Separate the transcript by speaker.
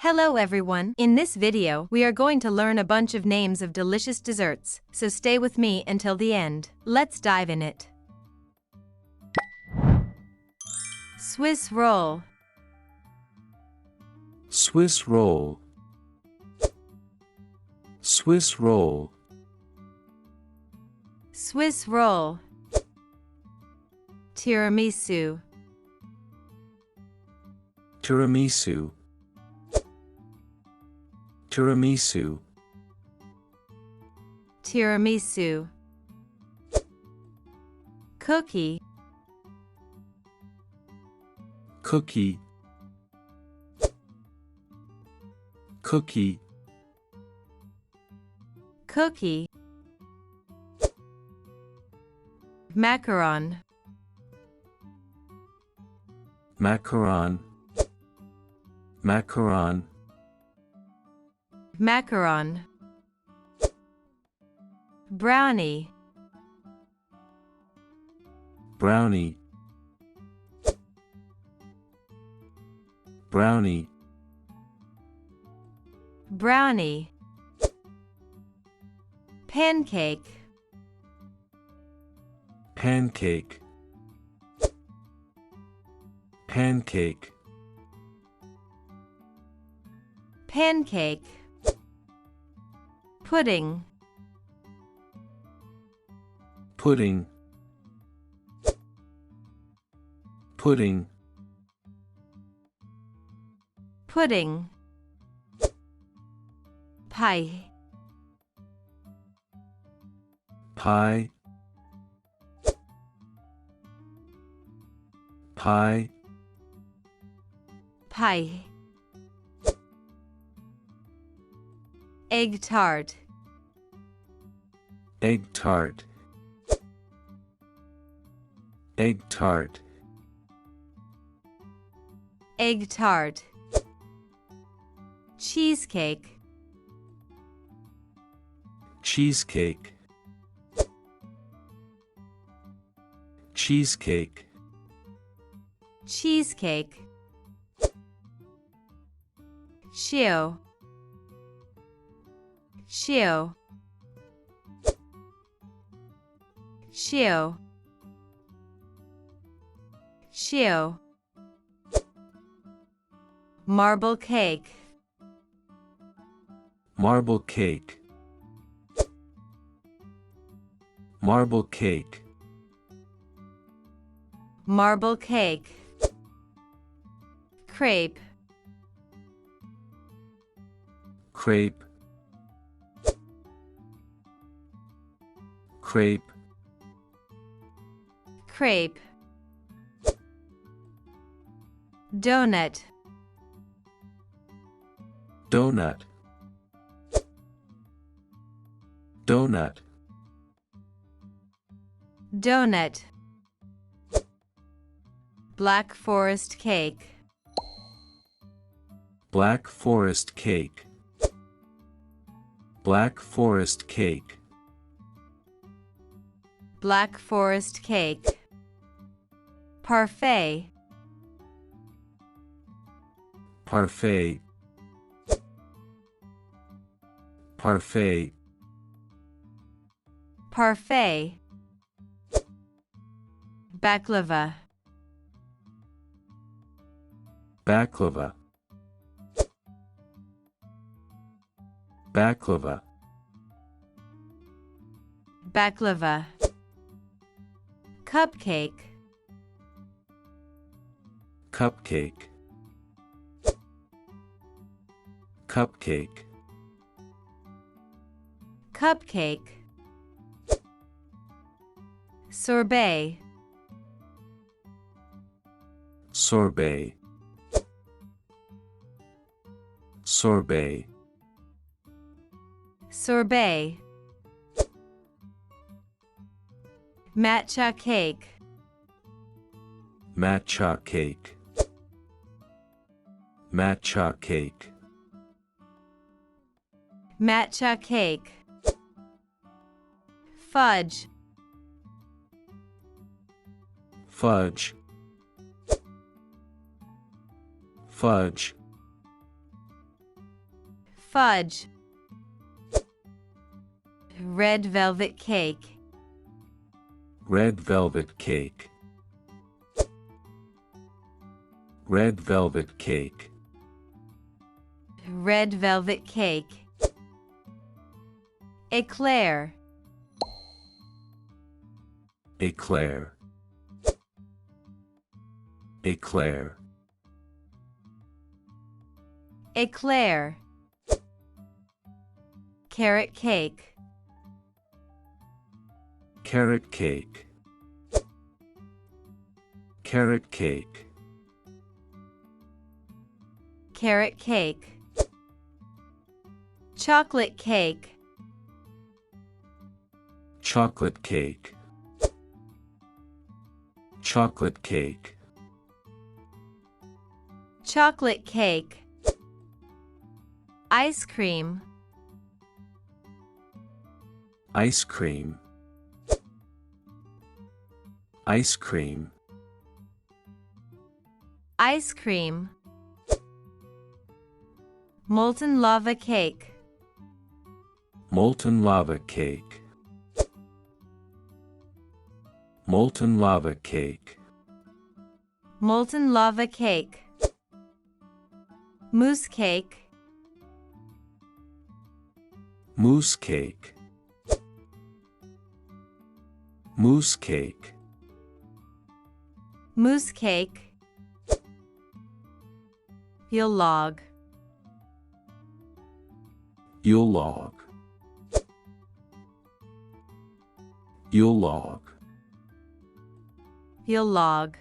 Speaker 1: Hello everyone, in this video we are going to learn a bunch of names of delicious desserts, so stay with me until the end. Let's dive in it. Swiss roll.
Speaker 2: Swiss roll. Swiss roll.
Speaker 1: Swiss roll. Tiramisu.
Speaker 2: Tiramisu. Tiramisu.
Speaker 1: Tiramisu. Cookie.
Speaker 2: Cookie. Cookie.
Speaker 1: Cookie. Macaron.
Speaker 2: Macaron. Macaron.
Speaker 1: Macaron. Brownie.
Speaker 2: Brownie. Brownie.
Speaker 1: Brownie. Pancake.
Speaker 2: Pancake. Pancake.
Speaker 1: Pancake. Pudding.
Speaker 2: Pudding. Pudding.
Speaker 1: Pudding. Pie.
Speaker 2: Pie. Pie.
Speaker 1: Pie. Egg tart.
Speaker 2: Egg tart. Egg tart.
Speaker 1: Egg tart. Cheesecake.
Speaker 2: Cheesecake. Cheesecake.
Speaker 1: Cheesecake. Shio. Shio. Shio. Shio. Marble cake.
Speaker 2: Marble cake. Marble cake.
Speaker 1: Marble cake. Crepe.
Speaker 2: Crepe. Crepe.
Speaker 1: Crepe. Donut.
Speaker 2: Donut. Donut.
Speaker 1: Donut. Black Forest cake.
Speaker 2: Black Forest cake. Black Forest cake.
Speaker 1: Black Forest cake. Parfait.
Speaker 2: Parfait. Parfait.
Speaker 1: Parfait. Baklava.
Speaker 2: Baklava. Baklava.
Speaker 1: Baklava. Cupcake.
Speaker 2: Cupcake. Cupcake.
Speaker 1: Cupcake. Sorbet.
Speaker 2: Sorbet. Sorbet.
Speaker 1: Sorbet. Matcha Cake.
Speaker 2: Matcha Cake. Matcha Cake.
Speaker 1: Matcha Cake. Fudge.
Speaker 2: Fudge. Fudge.
Speaker 1: Fudge. Red velvet cake.
Speaker 2: Red velvet cake. Red velvet cake.
Speaker 1: Red velvet cake. Eclair.
Speaker 2: Eclair. Eclair.
Speaker 1: Eclair. Carrot cake.
Speaker 2: Carrot cake. Carrot cake.
Speaker 1: Carrot cake. Chocolate cake.
Speaker 2: Chocolate cake. Chocolate cake.
Speaker 1: Chocolate cake. Ice cream.
Speaker 2: Ice cream. Ice cream.
Speaker 1: Ice cream. Molten lava cake.
Speaker 2: Molten lava cake. Molten lava cake.
Speaker 1: Molten lava cake. Mousse cake.
Speaker 2: Mousse cake. Mousse cake.
Speaker 1: Mousse cake. Yule Log.
Speaker 2: Yule Log. Yule Log.
Speaker 1: Yule Log.